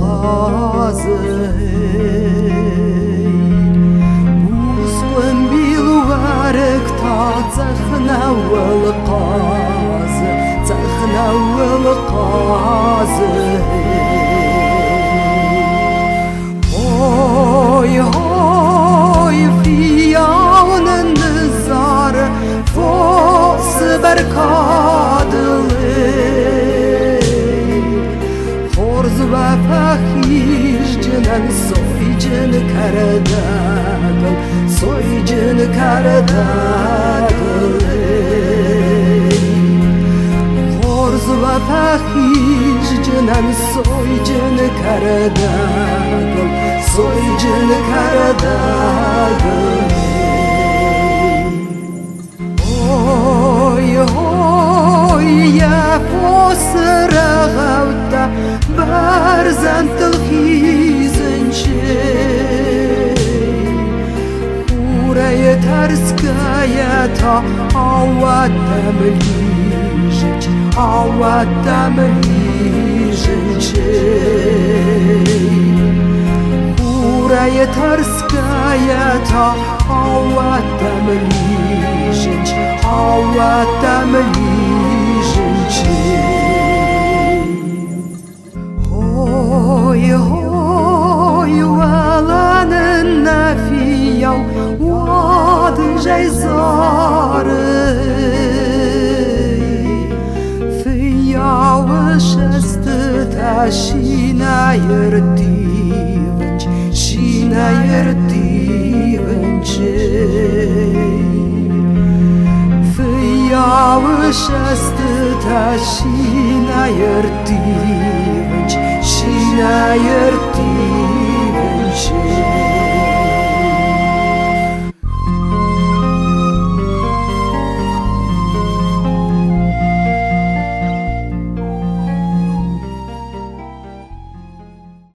qazı Musqun bilwarek ta Zaxnawal qazı Zaxnawal qazı Oy oy fiyavnın nizarı Fos berkadılı Horz ve fahiş cinen soycun kardagıl Soycun kardagıl Horz ve fahiş cinen soycun kardagıl Soycun kardagıl Oy oy ya fosra gavta Barzan tilhizanchi Uraya tarskaya ta Awatam lizhich Awatam lizhich Uraya tarskaya ta Awatam lizhich Awatam lizhich Oy oy valanın nafiyav Vadı jayzarı Fiyav şestı taşina yırtivınç Şina yırtivınç Fiyav şestı taşina yırtivınç Şina yırtivınç